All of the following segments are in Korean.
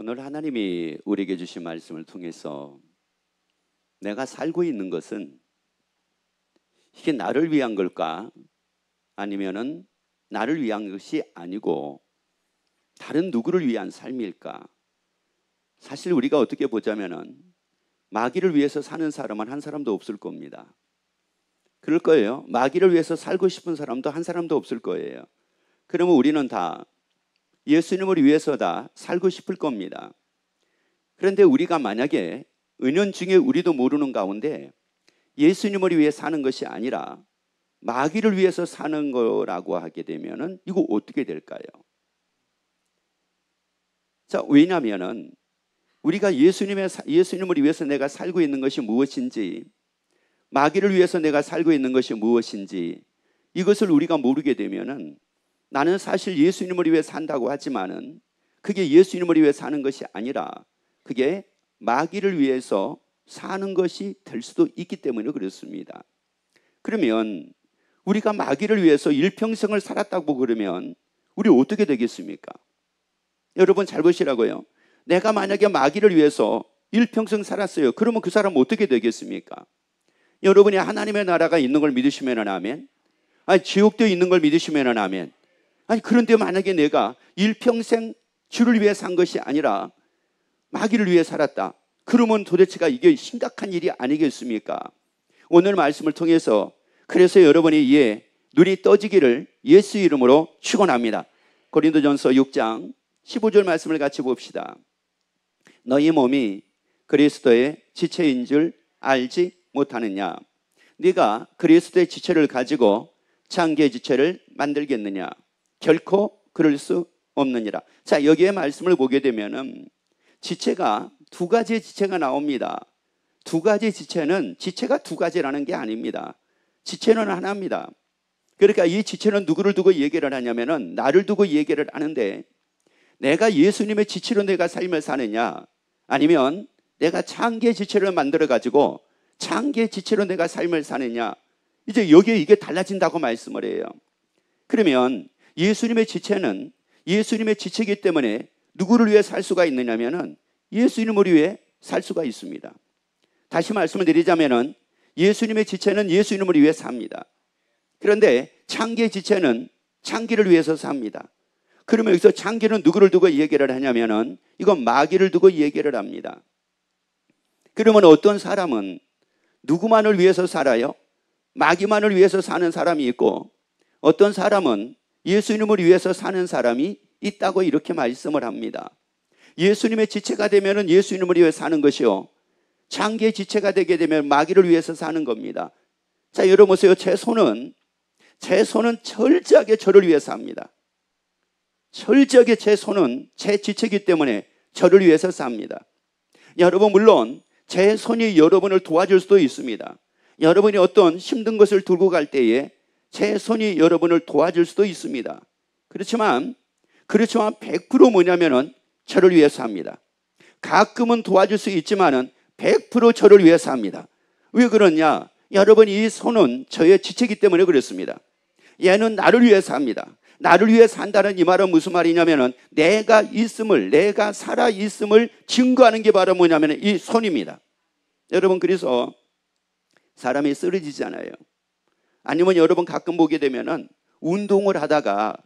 오늘 하나님이 우리에게 주신 말씀을 통해서 내가 살고 있는 것은 이게 나를 위한 걸까? 아니면은 나를 위한 것이 아니고 다른 누구를 위한 삶일까? 사실 우리가 어떻게 보자면은 마귀를 위해서 사는 사람은 한 사람도 없을 겁니다. 그럴 거예요. 마귀를 위해서 살고 싶은 사람도 한 사람도 없을 거예요. 그러면 우리는 다 예수님을 위해서 다 살고 싶을 겁니다. 그런데 우리가 만약에 은연중에 우리도 모르는 가운데 예수님을 위해 사는 것이 아니라 마귀를 위해서 사는 거라고 하게 되면은 이거 어떻게 될까요? 자, 왜냐하면은 우리가 예수님을 위해서 내가 살고 있는 것이 무엇인지, 마귀를 위해서 내가 살고 있는 것이 무엇인지 이것을 우리가 모르게 되면은 나는 사실 예수님을 위해 산다고 하지만은 그게 예수님을 위해 사는 것이 아니라 그게 마귀를 위해서 사는 것이 될 수도 있기 때문에 그렇습니다. 그러면 우리가 마귀를 위해서 일평생을 살았다고 그러면 우리 어떻게 되겠습니까? 여러분 잘 보시라고요. 내가 만약에 마귀를 위해서 일평생 살았어요. 그러면 그 사람은 어떻게 되겠습니까? 여러분이 하나님의 나라가 있는 걸 믿으시면 아멘. 아니 지옥도 있는 걸 믿으시면 아멘. 아니 그런데 만약에 내가 일평생 주를 위해 산 것이 아니라 마귀를 위해 살았다. 그러면 도대체가 이게 심각한 일이 아니겠습니까? 오늘 말씀을 통해서 그래서 여러분이 이에 눈이 떠지기를 예수 이름으로 축원합니다. 고린도전서 6장 15절 말씀을 같이 봅시다. 너희 몸이 그리스도의 지체인 줄 알지 못하느냐? 네가 그리스도의 지체를 가지고 창기의 지체를 만들겠느냐? 결코 그럴 수 없느니라. 자, 여기에 말씀을 보게 되면은 지체가 두 가지의 지체가 나옵니다. 두 가지 지체는 지체가 두 가지라는 게 아닙니다. 지체는 하나입니다. 그러니까 이 지체는 누구를 두고 얘기를 하냐면은 나를 두고 얘기를 하는데 내가 예수님의 지체로 내가 삶을 사느냐 아니면 내가 창기의 지체를 만들어 가지고 창기의 지체로 내가 삶을 사느냐 이제 여기에 이게 달라진다고 말씀을 해요. 그러면 예수님의 지체는 예수님의 지체이기 때문에 누구를 위해 살 수가 있느냐면은 예수님을 위해 살 수가 있습니다. 다시 말씀을 드리자면은 예수님의 지체는 예수님을 위해 삽니다. 그런데 창기의 지체는 창기를 위해서 삽니다. 그러면 여기서 창기는 누구를 두고 얘기를 하냐면은 이건 마귀를 두고 얘기를 합니다. 그러면 어떤 사람은 누구만을 위해서 살아요? 마귀만을 위해서 사는 사람이 있고 어떤 사람은 예수님을 위해서 사는 사람이 있다고 이렇게 말씀을 합니다. 예수님의 지체가 되면은 예수님을 위해 사는 것이요. 창기의 지체가 되게 되면 마귀를 위해서 사는 겁니다. 자, 여러분 보세요. 제 손은 철저하게 저를 위해서 합니다. 철저하게 제 손은 제 지체이기 때문에 저를 위해서 삽니다. 여러분 물론 제 손이 여러분을 도와줄 수도 있습니다. 여러분이 어떤 힘든 것을 들고 갈 때에 제 손이 여러분을 도와줄 수도 있습니다. 그렇지만 100% 뭐냐면은 저를 위해서 합니다. 가끔은 도와줄 수 있지만은 100% 저를 위해서 합니다. 왜 그러냐? 여러분 이 손은 저의 지체이기 때문에 그렇습니다. 얘는 나를 위해서 합니다. 나를 위해 산다는 이 말은 무슨 말이냐면은 내가 살아 있음을 증거하는 게 바로 뭐냐면은 이 손입니다. 여러분 그래서 사람이 쓰러지잖아요. 아니면 여러분 가끔 보게 되면은 운동을 하다가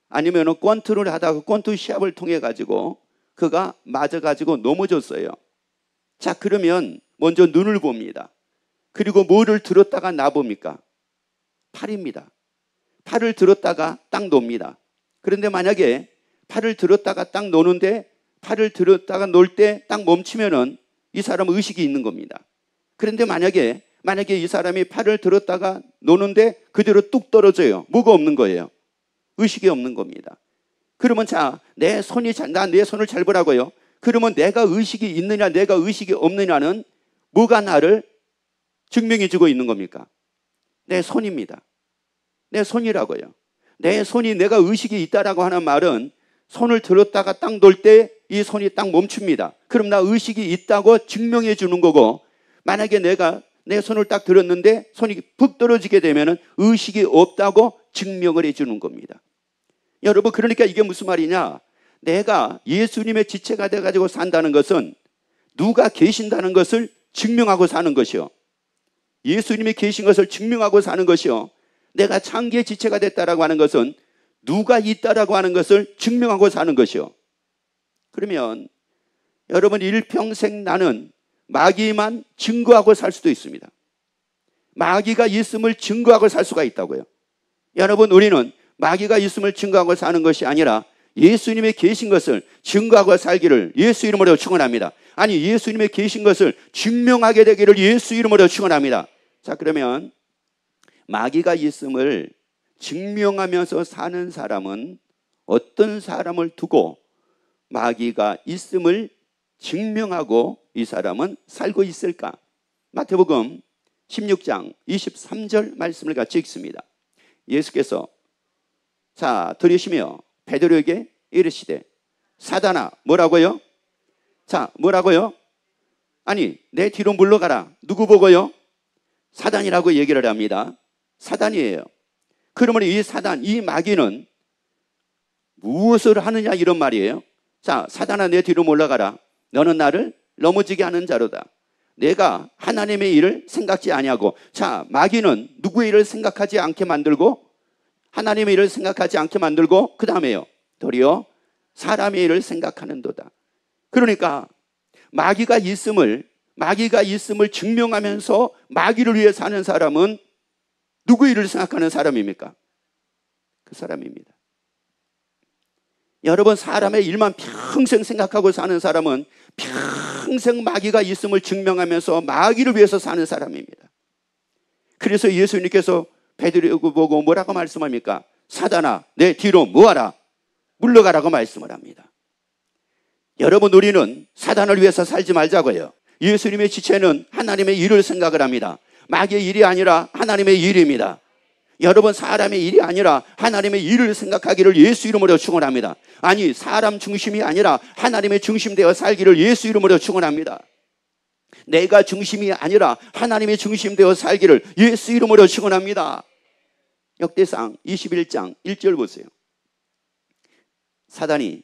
아니면은 권투를 하다가 권투 시합을 통해 가지고 그가 맞아 가지고 넘어졌어요. 자, 그러면 먼저 눈을 봅니다. 그리고 뭐를 들었다가 놔봅니까? 팔입니다. 팔을 들었다가 딱 놓습니다. 그런데 만약에 팔을 들었다가 딱 놓는데 팔을 들었다가 놓을 때 딱 멈추면은 이 사람은 의식이 있는 겁니다. 그런데 만약에 이 사람이 팔을 들었다가 놓는데 그대로 뚝 떨어져요. 뭐가 없는 거예요? 의식이 없는 겁니다. 그러면 자, 내 손을 잘 보라고요. 그러면 내가 의식이 있느냐 내가 의식이 없느냐는 뭐가 나를 증명해 주고 있는 겁니까? 내 손입니다. 내 손이라고요. 내 손이 내가 의식이 있다라고 하는 말은 손을 들었다가 딱 놓을 때 이 손이 딱 멈춥니다. 그럼 나 의식이 있다고 증명해 주는 거고 만약에 내가 내 손을 딱 들었는데 손이 푹 떨어지게 되면 의식이 없다고 증명을 해 주는 겁니다. 여러분 그러니까 이게 무슨 말이냐? 내가 예수님의 지체가 돼가지고 산다는 것은 누가 계신다는 것을 증명하고 사는 것이요. 예수님이 계신 것을 증명하고 사는 것이요. 내가 창기의 지체가 됐다라고 하는 것은 누가 있다라고 하는 것을 증명하고 사는 것이요. 그러면 여러분 일평생 나는 마귀만 증거하고 살 수도 있습니다. 마귀가 있음을 증거하고 살 수가 있다고요. 여러분 우리는 마귀가 있음을 증거하고 사는 것이 아니라 예수님의 계신 것을 증거하고 살기를 예수 이름으로 축원합니다. 아니 예수님의 계신 것을 증명하게 되기를 예수 이름으로 축원합니다. 자, 그러면 마귀가 있음을 증명하면서 사는 사람은 어떤 사람을 두고 마귀가 있음을 증명하고 이 사람은 살고 있을까? 마태복음 16장 23절 말씀을 같이 읽습니다. 예수께서 자 들으시며 베드로에게 이르시되 사단아 뭐라고요? 자 뭐라고요? 아니 내 뒤로 물러가라. 누구 보고요? 사단이라고 얘기를 합니다. 사단이에요. 그러면 이 사단, 이 마귀는 무엇을 하느냐 이런 말이에요. 자 사단아 내 뒤로 물러가라. 너는 나를 넘어지게 하는 자로다. 내가 하나님의 일을 생각지 아니하고, 자 마귀는 누구의 일을 생각하지 않게 만들고 하나님의 일을 생각하지 않게 만들고 그 다음에요 도리어 사람의 일을 생각하는도다. 그러니까 마귀가 있음을 증명하면서 마귀를 위해 사는 사람은 누구의 일을 생각하는 사람입니까? 그 사람입니다. 여러분 사람의 일만 평생 생각하고 사는 사람은 평생 마귀가 있음을 증명하면서 마귀를 위해서 사는 사람입니다. 그래서 예수님께서 베드로를 보고 뭐라고 말씀합니까? 사단아 내 뒤로 모아라. 물러가라고 말씀을 합니다. 여러분 우리는 사단을 위해서 살지 말자고요. 예수님의 지체는 하나님의 일을 생각을 합니다. 마귀의 일이 아니라 하나님의 일입니다. 여러분 사람의 일이 아니라 하나님의 일을 생각하기를 예수 이름으로 축원합니다. 아니 사람 중심이 아니라 하나님의 중심 되어 살기를 예수 이름으로 축원합니다. 내가 중심이 아니라 하나님의 중심 되어 살기를 예수 이름으로 축원합니다. 역대상 21장 1절 보세요. 사단이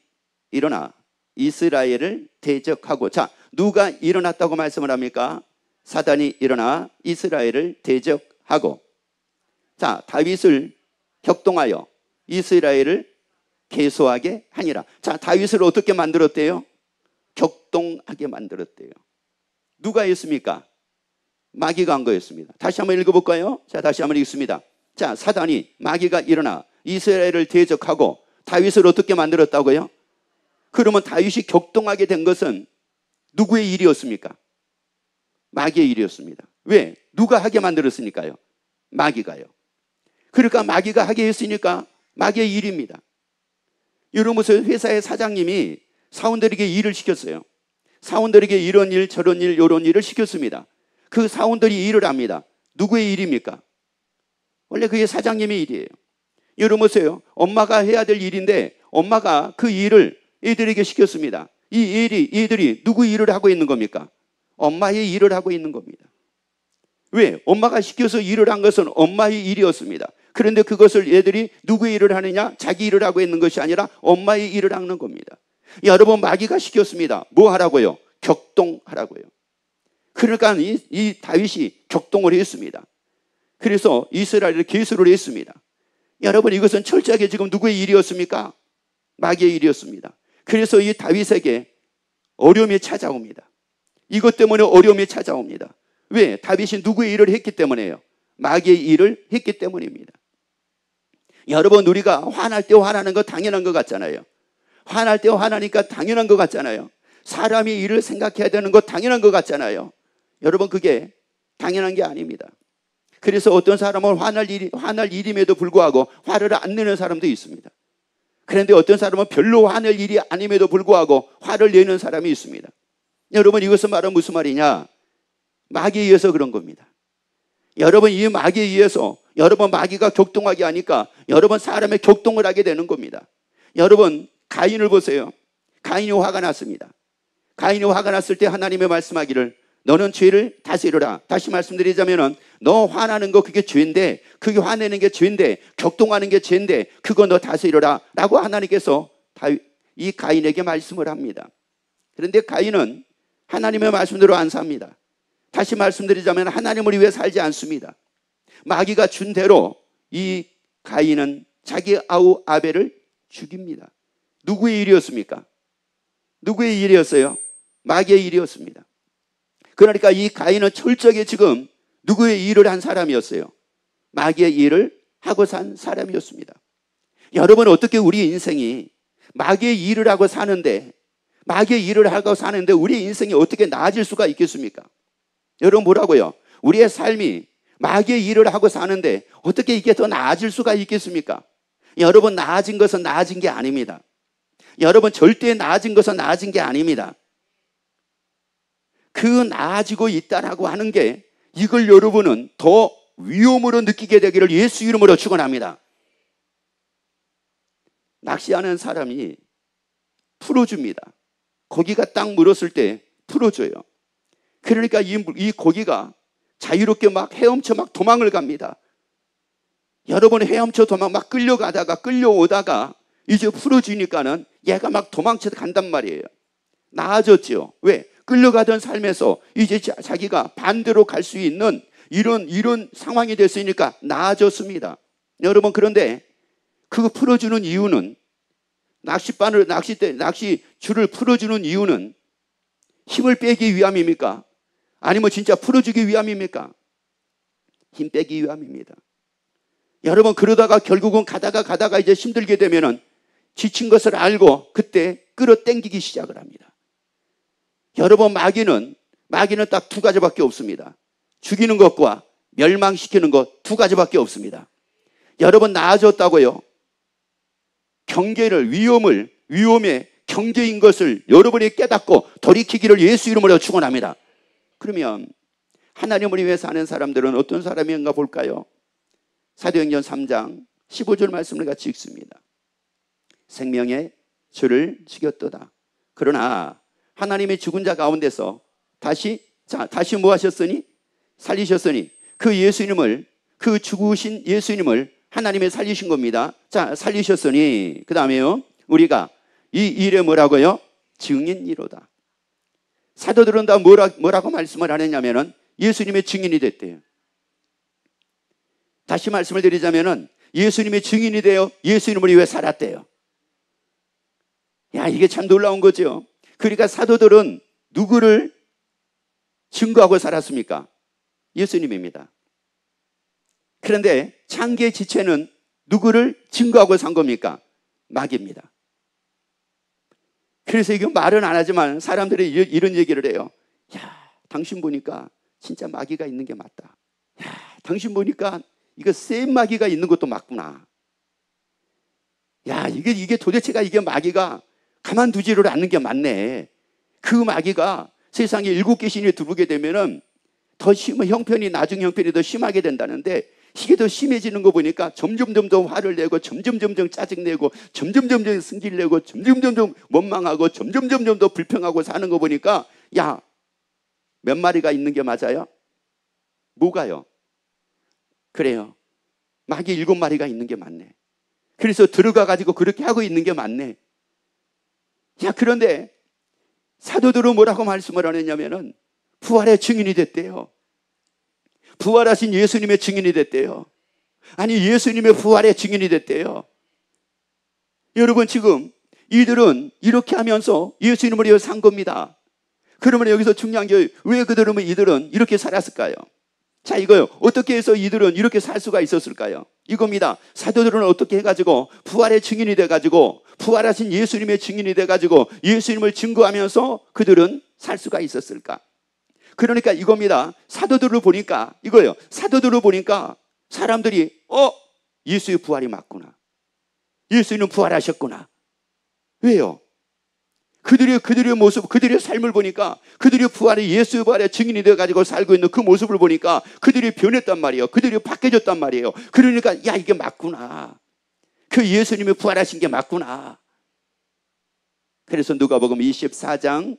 일어나 이스라엘을 대적하고, 자 누가 일어났다고 말씀을 합니까? 사단이 일어나 이스라엘을 대적하고, 자 다윗을 격동하여 이스라엘을 계소하게 하니라. 자 다윗을 어떻게 만들었대요? 격동하게 만들었대요. 누가 했습니까? 마귀가 한 거였습니다. 다시 한번 읽어볼까요? 자 다시 한번 읽습니다. 자 사단이 마귀가 일어나 이스라엘을 대적하고 다윗을 어떻게 만들었다고요? 그러면 다윗이 격동하게 된 것은 누구의 일이었습니까? 마귀의 일이었습니다. 왜? 누가 하게 만들었으니까요? 마귀가요. 그러니까 마귀가 하게 했으니까 마귀의 일입니다. 여러분 무슨 회사의 사장님이 사원들에게 일을 시켰어요. 사원들에게 이런 일 저런 일 이런 일을 시켰습니다. 그 사원들이 일을 합니다. 누구의 일입니까? 원래 그게 사장님의 일이에요. 여러분 보세요. 엄마가 해야 될 일인데 엄마가 그 일을 애들에게 시켰습니다. 이 애들이 누구 일을 하고 있는 겁니까? 엄마의 일을 하고 있는 겁니다. 왜? 엄마가 시켜서 일을 한 것은 엄마의 일이었습니다. 그런데 그것을 애들이 누구의 일을 하느냐? 자기 일을 하고 있는 것이 아니라 엄마의 일을 하는 겁니다. 여러분 마귀가 시켰습니다. 뭐 하라고요? 격동하라고요. 그러니까 이 다윗이 격동을 했습니다. 그래서 이스라엘을 계수를 했습니다. 여러분 이것은 철저하게 지금 누구의 일이었습니까? 마귀의 일이었습니다. 그래서 이 다윗에게 어려움이 찾아옵니다. 이것 때문에 어려움이 찾아옵니다. 왜? 다윗이 누구의 일을 했기 때문에요? 마귀의 일을 했기 때문입니다. 여러분 우리가 화날 때 화나는 거 당연한 것 같잖아요. 화날 때 화나니까 당연한 것 같잖아요. 사람이 일을 생각해야 되는 거 당연한 것 같잖아요. 여러분 그게 당연한 게 아닙니다. 그래서 어떤 사람은 화날 일임에도 불구하고 화를 안 내는 사람도 있습니다. 그런데 어떤 사람은 별로 화낼 일이 아님에도 불구하고 화를 내는 사람이 있습니다. 여러분 이것은 말은 무슨 말이냐? 마귀에 의해서 그런 겁니다. 여러분 이 마귀에 의해서 여러분 마귀가 격동하게 하니까 여러분 사람의 격동을 하게 되는 겁니다. 여러분 가인을 보세요. 가인이 화가 났습니다. 가인이 화가 났을 때 하나님의 말씀하기를 너는 죄를 다스리라. 다시 말씀드리자면은 너 화나는 거 그게 죄인데, 그게 화내는 게 죄인데, 격동하는 게 죄인데 그거 너 다스리라 라고 하나님께서 이 가인에게 말씀을 합니다. 그런데 가인은 하나님의 말씀대로 안 삽니다. 다시 말씀드리자면 하나님을 위해 살지 않습니다. 마귀가 준 대로 이 가인은 자기 아우 아벨을 죽입니다. 누구의 일이었습니까? 누구의 일이었어요? 마귀의 일이었습니다. 그러니까 이 가인은 철저하게 지금 누구의 일을 한 사람이었어요? 마귀의 일을 하고 산 사람이었습니다. 여러분, 어떻게 우리 인생이 마귀의 일을 하고 사는데, 마귀의 일을 하고 사는데 우리 인생이 어떻게 나아질 수가 있겠습니까? 여러분, 뭐라고요? 우리의 삶이 마귀의 일을 하고 사는데 어떻게 이게 더 나아질 수가 있겠습니까? 여러분, 나아진 것은 나아진 게 아닙니다. 여러분, 절대 나아진 것은 나아진 게 아닙니다. 그 나아지고 있다라고 하는 게, 이걸 여러분은 더 위험으로 느끼게 되기를 예수 이름으로 축원합니다. 낚시하는 사람이 풀어줍니다. 고기가 딱 물었을 때 풀어줘요. 그러니까 이 고기가 자유롭게 막 헤엄쳐 막 도망을 갑니다. 여러분, 헤엄쳐 도망 막 끌려오다가 이제 풀어주니까는 얘가 막 도망쳐 간단 말이에요. 나아졌죠. 왜? 끌려가던 삶에서 이제 자기가 반대로 갈 수 있는 이런 상황이 됐으니까 나아졌습니다. 여러분, 그런데 그 풀어주는 이유는, 낚시줄을 풀어주는 이유는 힘을 빼기 위함입니까? 아니면 진짜 풀어주기 위함입니까? 힘 빼기 위함입니다. 여러분, 그러다가 결국은 가다가 이제 힘들게 되면은 지친 것을 알고 그때 끌어당기기 시작을 합니다. 여러분, 마귀는 딱 두 가지밖에 없습니다. 죽이는 것과 멸망시키는 것 두 가지밖에 없습니다. 여러분, 나아졌다고요? 위험의 경계인 것을 여러분이 깨닫고 돌이키기를 예수 이름으로 축원합니다. 그러면 하나님을 위해 사는 사람들은 어떤 사람인가 볼까요? 사도행전 3장 15절 말씀을 같이 읽습니다. 생명의 주를 죽였도다. 그러나 하나님의 죽은 자 가운데서 다시 뭐 하셨으니? 살리셨으니 그 죽으신 예수님을 하나님이 살리신 겁니다. 자, 살리셨으니 그 다음에요, 우리가 이 일에 뭐라고요? 증인이로다. 사도들은 다 뭐라고 말씀을 하느냐면은 예수님의 증인이 됐대요. 다시 말씀을 드리자면은 예수님의 증인이 되어 예수님을 위해 살았대요. 야, 이게 참 놀라운 거죠. 그러니까 사도들은 누구를 증거하고 살았습니까? 예수님입니다. 그런데 창기의 지체는 누구를 증거하고 산 겁니까? 마귀입니다. 그래서 이거 말은 안 하지만 사람들이 이런 얘기를 해요. 야, 당신 보니까 진짜 마귀가 있는 게 맞다. 야, 당신 보니까 이거 센 마귀가 있는 것도 맞구나. 야, 이게 도대체가 이게 마귀가 가만두지를 않는 게 맞네. 그 마귀가 세상에 7개 신이 들어오게 되면은 더 심한 나중 형편이 더 심하게 된다는데, 이게 더 심해지는 거 보니까 점점 더 화를 내고 점점 짜증내고 점점 승기를 내고 점점 원망하고 점점 더 불평하고 사는 거 보니까, 야, 몇 마리가 있는 게 맞아요? 뭐가요? 그래요, 마귀 7마리가 있는 게 맞네. 그래서 들어가 가지고 그렇게 하고 있는 게 맞네. 야, 그런데 사도들은 뭐라고 말씀을 하느냐면은 부활의 증인이 됐대요. 부활하신 예수님의 증인이 됐대요. 아니, 예수님의 부활의 증인이 됐대요. 여러분, 지금 이들은 이렇게 하면서 예수님을 위해 산 겁니다. 그러면 여기서 중요한 게, 왜 이들은 이렇게 살았을까요? 자, 이거요. 어떻게 해서 이들은 이렇게 살 수가 있었을까요? 이겁니다. 사도들은 어떻게 해가지고 부활의 증인이 돼가지고, 부활하신 예수님의 증인이 돼가지고 예수님을 증거하면서 그들은 살 수가 있었을까? 그러니까 이겁니다. 사도들을 보니까 이거예요. 사도들을 보니까 사람들이 예수의 부활이 맞구나. 예수님은 부활하셨구나. 왜요? 그들의 모습, 그들의 삶을 보니까, 그들의 부활의 예수의 부활의 증인이 되어가지고 살고 있는 그 모습을 보니까 그들이 변했단 말이에요. 그들이 바뀌어졌단 말이에요. 그러니까 야, 이게 맞구나. 그 예수님이 부활하신 게 맞구나. 그래서 누가복음 24장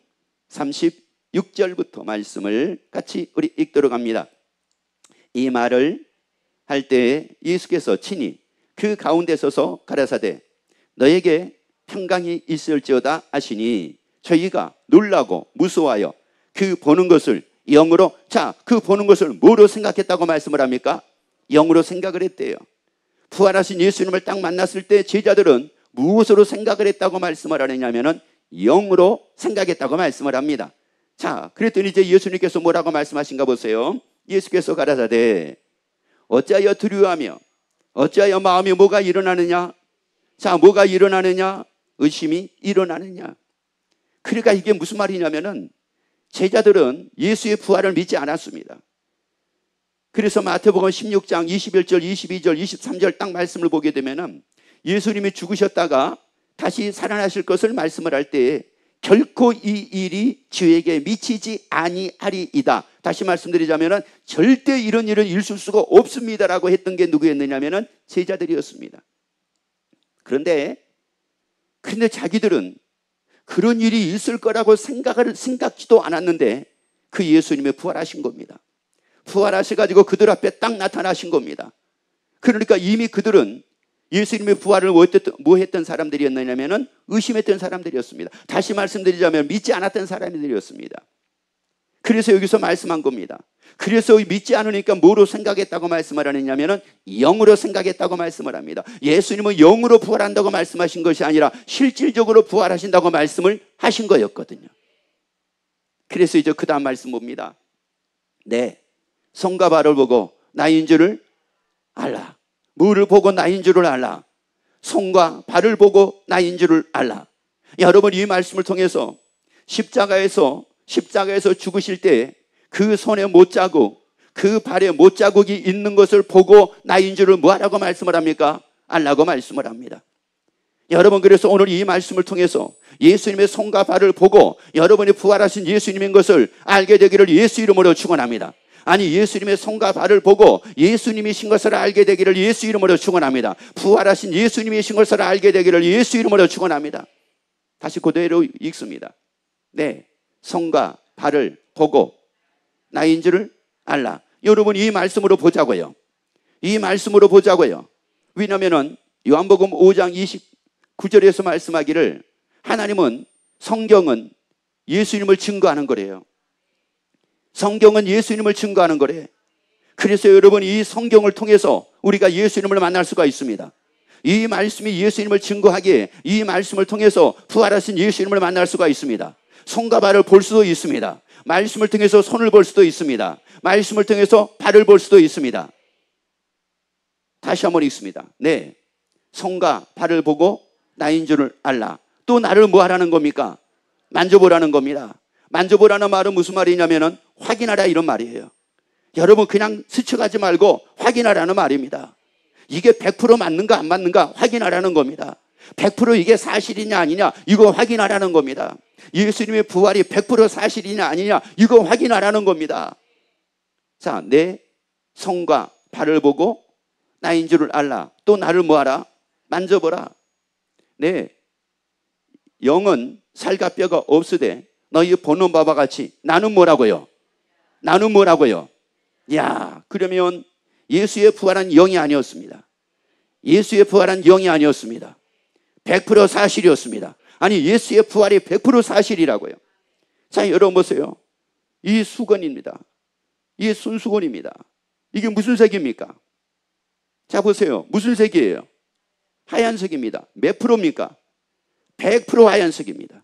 36절부터 말씀을 같이 우리 읽도록 합니다. 이 말을 할 때 예수께서 친히 그 가운데 서서 가라사대, 너에게 평강이 있을지어다 하시니 저희가 놀라고 무서워하여 그 보는 것을 영으로, 자, 그 보는 것을 뭐로 생각했다고 말씀을 합니까? 영으로 생각을 했대요. 부활하신 예수님을 딱 만났을 때 제자들은 무엇으로 생각을 했다고 말씀을 하느냐면은 영으로 생각했다고 말씀을 합니다. 자, 그랬더니 이제 예수님께서 뭐라고 말씀하신가 보세요. 예수께서 가라사대 어찌하여 두려워하며 어찌하여 마음이 뭐가 일어나느냐? 자, 뭐가 일어나느냐? 의심이 일어나느냐? 그러니까 이게 무슨 말이냐면은 제자들은 예수의 부활을 믿지 않았습니다. 그래서 마태복음 16장 21절, 22절, 23절 딱 말씀을 보게 되면은 예수님이 죽으셨다가 다시 살아나실 것을 말씀을 할 때에 결코 이 일이 주에게 미치지 아니하리이다. 다시 말씀드리자면은 절대 이런 일은 있을 수가 없습니다라고 했던 게 누구였느냐면은 제자들이었습니다. 그런데 자기들은 그런 일이 있을 거라고 생각지도 않았는데 그 예수님이 부활하신 겁니다. 부활하셔가지고 그들 앞에 딱 나타나신 겁니다. 그러니까 이미 그들은 예수님의 부활을 뭐 했던 사람들이었느냐면은 의심했던 사람들이었습니다. 다시 말씀드리자면 믿지 않았던 사람들이었습니다. 그래서 여기서 말씀한 겁니다. 그래서 믿지 않으니까 뭐로 생각했다고 말씀을 하느냐면은 영으로 생각했다고 말씀을 합니다. 예수님은 영으로 부활한다고 말씀하신 것이 아니라 실질적으로 부활하신다고 말씀을 하신 거였거든요. 그래서 이제 그 다음 말씀 봅니다. 네, 손과 발을 보고 나인 줄을 알라. 뭐를 보고 나인 줄을 알라? 손과 발을 보고 나인 줄을 알라. 여러분, 이 말씀을 통해서 십자가에서 죽으실 때 그 손에 못자국, 그 발에 못자국이 있는 것을 보고 나인 줄을 뭐하라고 말씀을 합니까? 알라고 말씀을 합니다. 여러분, 그래서 오늘 이 말씀을 통해서 예수님의 손과 발을 보고 여러분이 부활하신 예수님인 것을 알게 되기를 예수 이름으로 축원합니다. 아니, 예수님의 손과 발을 보고 예수님이신 것을 알게 되기를 예수 이름으로 축원합니다. 부활하신 예수님이신 것을 알게 되기를 예수 이름으로 축원합니다. 다시 그대로 읽습니다. 네, 손과 발을 보고 나인 줄을 알라. 여러분, 이 말씀으로 보자고요. 이 말씀으로 보자고요. 왜냐하면 요한복음 5장 29절에서 말씀하기를 하나님은, 성경은 예수님을 증거하는 거래요. 성경은 예수님을 증거하는 거래. 그래서 여러분, 이 성경을 통해서 우리가 예수님을 만날 수가 있습니다. 이 말씀이 예수님을 증거하기에 이 말씀을 통해서 부활하신 예수님을 만날 수가 있습니다. 손과 발을 볼 수도 있습니다. 말씀을 통해서 손을 볼 수도 있습니다. 말씀을 통해서 발을 볼 수도 있습니다. 다시 한번 읽습니다. 네, 손과 발을 보고 나인 줄을 알라. 또 나를 뭐 하라는 겁니까? 만져보라는 겁니다. 만져보라는 말은 무슨 말이냐면은 확인하라, 이런 말이에요. 여러분, 그냥 스쳐가지 말고 확인하라는 말입니다. 이게 100% 맞는가 안 맞는가 확인하라는 겁니다. 100% 이게 사실이냐 아니냐 이거 확인하라는 겁니다. 예수님의 부활이 100% 사실이냐 아니냐 이거 확인하라는 겁니다. 자, 내 손과 발을 보고 나인 줄을 알라. 또 나를 뭐하라? 만져보라. 네, 영은 살과 뼈가 없으되 너희 보는 바와 같이 나는 뭐라고요? 나는 뭐라고요? 야, 그러면 예수의 부활한 영이 아니었습니다. 예수의 부활한 영이 아니었습니다. 100% 사실이었습니다. 아니, 예수의 부활이 100% 사실이라고요. 자, 여러분 보세요. 이 수건입니다. 이 손수건입니다. 이게 무슨 색입니까? 자, 보세요. 무슨 색이에요? 하얀색입니다. 몇 프로입니까? 100% 하얀색입니다.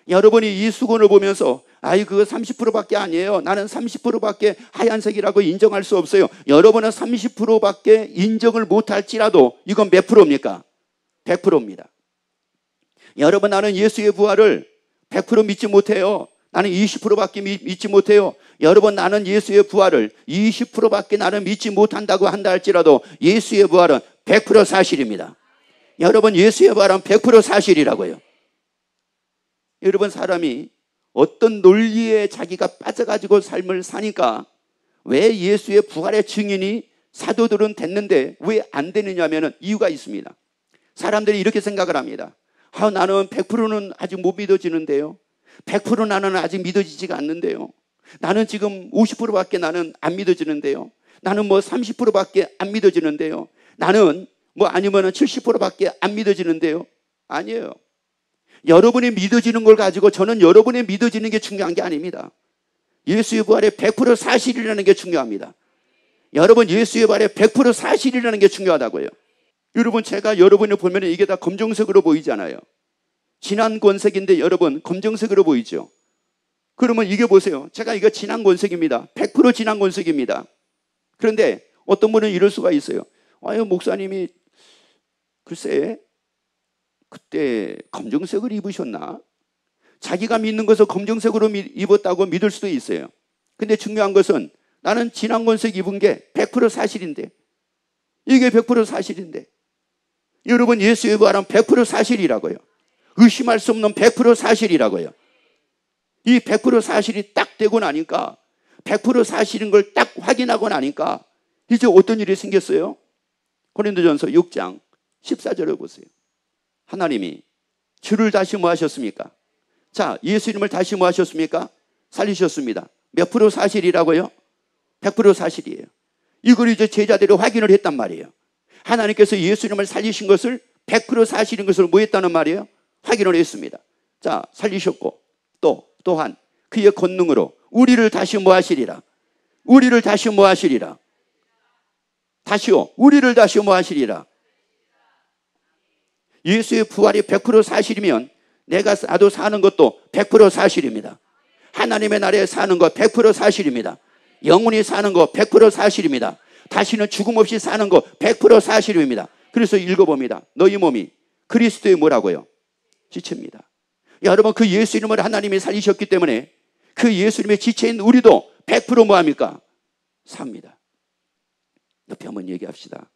여러분이 이 수건을 보면서 아이, 그거 30%밖에 아니에요. 나는 30%밖에 하얀색이라고 인정할 수 없어요. 여러분은 30%밖에 인정을 못할지라도 이건 몇 프로입니까? 100%입니다. 여러분, 나는 예수의 부활을 100% 믿지 못해요. 나는 20%밖에 믿지 못해요. 여러분, 나는 예수의 부활을 20%밖에 나는 믿지 못한다고 한다 할지라도 예수의 부활은 100% 사실입니다. 여러분, 예수의 부활은 100% 사실이라고요. 여러분, 사람이 어떤 논리에 자기가 빠져가지고 삶을 사니까 왜 예수의 부활의 증인이 사도들은 됐는데 왜 안 되느냐 하면 이유가 있습니다. 사람들이 이렇게 생각을 합니다. 아, 나는 100%는 아직 못 믿어지는데요. 100% 나는 아직 믿어지지가 않는데요. 나는 지금 50%밖에 나는 안 믿어지는데요. 나는 뭐 30%밖에 안 믿어지는데요. 나는 뭐 아니면 70%밖에 안 믿어지는데요. 아니에요. 여러분이 믿어지는 걸 가지고 저는 여러분이 믿어지는 게 중요한 게 아닙니다. 예수의 부활이 100% 사실이라는 게 중요합니다. 여러분, 예수의 부활이 100% 사실이라는 게 중요하다고요. 여러분, 제가 여러분을 보면 이게 다 검정색으로 보이잖아요. 진한 권색인데 여러분, 검정색으로 보이죠. 그러면 이게 보세요. 제가 이거 진한 권색입니다. 100% 진한 권색입니다. 그런데 어떤 분은 이럴 수가 있어요. 아유, 목사님이 글쎄 그때 검정색을 입으셨나? 자기가 믿는 것을 검정색으로 입었다고 믿을 수도 있어요. 근데 중요한 것은 나는 진한 권색 입은 게 100% 사실인데, 이게 100% 사실인데, 여러분, 예수의 부활은 100% 사실이라고요. 의심할 수 없는 100% 사실이라고요. 이 100% 사실이 딱 되고 나니까, 100% 사실인 걸 딱 확인하고 나니까 이제 어떤 일이 생겼어요? 고린도전서 6장 14절을 보세요. 하나님이 주를 다시 뭐 하셨습니까? 자, 예수님을 다시 뭐 하셨습니까? 살리셨습니다. 몇 프로 사실이라고요? 100% 사실이에요. 이걸 이제 제자들이 확인을 했단 말이에요. 하나님께서 예수님을 살리신 것을 100% 사실인 것을 뭐 했다는 말이에요? 확인을 했습니다. 자, 살리셨고 또한 그의 권능으로 우리를 다시 뭐 하시리라? 우리를 다시 뭐 하시리라? 다시요. 우리를 다시 뭐 하시리라? 예수의 부활이 100% 사실이면 나도 사는 것도 100% 사실입니다. 하나님의 나라에 사는 거 100% 사실입니다. 영혼이 사는 거 100% 사실입니다. 다시는 죽음 없이 사는 거 100% 사실입니다. 그래서 읽어봅니다. 너희 몸이 그리스도의 뭐라고요? 지체입니다. 여러분, 그 예수 이름을 하나님이 살리셨기 때문에 그 예수님의 지체인 우리도 100% 뭐합니까? 삽니다. 옆에 한번 얘기합시다.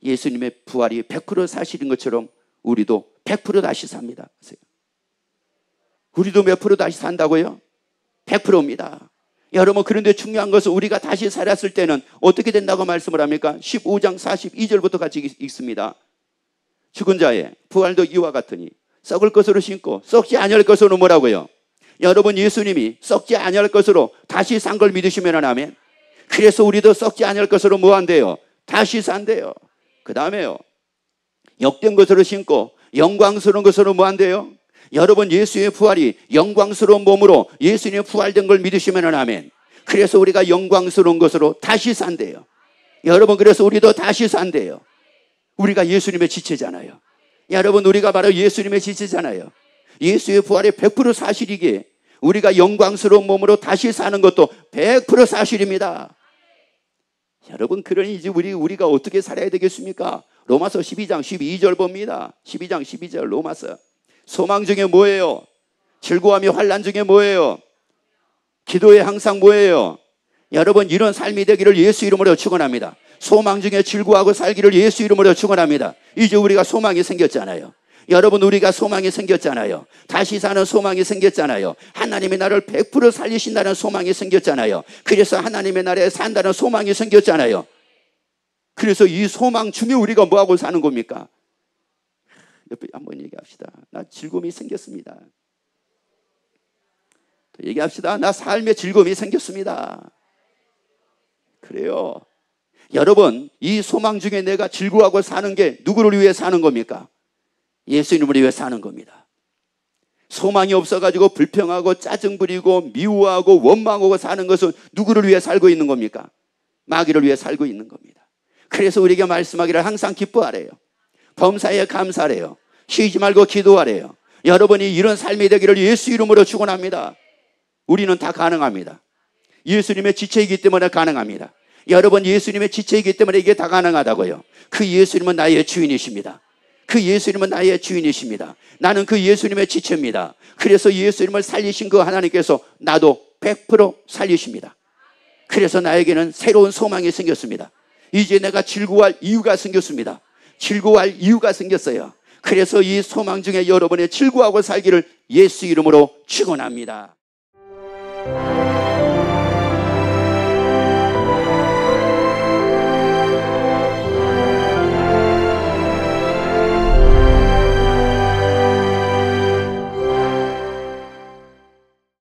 예수님의 부활이 100% 사실인 것처럼 우리도 100% 다시 삽니다. 우리도 몇 프로 다시 산다고요? 100%입니다. 여러분, 그런데 중요한 것은 우리가 다시 살았을 때는 어떻게 된다고 말씀을 합니까? 15장 42절부터 같이 읽습니다. 죽은 자의 부활도 이와 같으니 썩을 것으로 심고 썩지 아니할 것으로 뭐라고요? 여러분, 예수님이 썩지 아니할 것으로 다시 산 걸 믿으시면 아멘. 그래서 우리도 썩지 아니할 것으로 뭐 한대요? 다시 산대요. 그 다음에요, 역된 것으로 심고 영광스러운 것으로 뭐 한대요? 여러분, 예수의 부활이 영광스러운 몸으로 예수님의 부활된 걸 믿으시면 아멘. 그래서 우리가 영광스러운 것으로 다시 산대요. 여러분, 그래서 우리도 다시 산대요. 우리가 예수님의 지체잖아요. 여러분, 우리가 바로 예수님의 지체잖아요. 예수의 부활이 100% 사실이기에 우리가 영광스러운 몸으로 다시 사는 것도 100% 사실입니다. 여러분, 그러니 이제 우리가 어떻게 살아야 되겠습니까? 로마서 12장 12절 봅니다. 12장 12절 로마서. 소망 중에 뭐예요? 즐거움이 환난 중에 뭐예요? 기도에 항상 뭐예요? 여러분, 이런 삶이 되기를 예수 이름으로 축원합니다. 소망 중에 즐거워하고 살기를 예수 이름으로 축원합니다. 이제 우리가 소망이 생겼잖아요. 여러분, 우리가 소망이 생겼잖아요. 다시 사는 소망이 생겼잖아요. 하나님의 나를 100% 살리신다는 소망이 생겼잖아요. 그래서 하나님의 나라에 산다는 소망이 생겼잖아요. 그래서 이 소망 중에 우리가 뭐하고 사는 겁니까? 옆에 한번 얘기합시다. 나 즐거움이 생겼습니다. 또 얘기합시다. 나 삶의 즐거움이 생겼습니다. 그래요. 여러분, 이 소망 중에 내가 즐거워하고 사는 게 누구를 위해 사는 겁니까? 예수님을 위해 사는 겁니다. 소망이 없어가지고 불평하고 짜증 부리고 미워하고 원망하고 사는 것은 누구를 위해 살고 있는 겁니까? 마귀를 위해 살고 있는 겁니다. 그래서 우리에게 말씀하기를 항상 기뻐하래요. 범사에 감사하래요. 쉬지 말고 기도하래요. 여러분이 이런 삶이 되기를 예수 이름으로 축원합니다. 우리는 다 가능합니다. 예수님의 지체이기 때문에 가능합니다. 여러분, 예수님의 지체이기 때문에 이게 다 가능하다고요. 그 예수님은 나의 주인이십니다. 그 예수님은 나의 주인이십니다. 나는 그 예수님의 지체입니다. 그래서 예수님을 살리신 그 하나님께서 나도 100% 살리십니다. 그래서 나에게는 새로운 소망이 생겼습니다. 이제 내가 즐거워할 이유가 생겼습니다. 즐거워할 이유가 생겼어요. 그래서 이 소망 중에 여러분의 즐거워하고 살기를 예수 이름으로 축원합니다.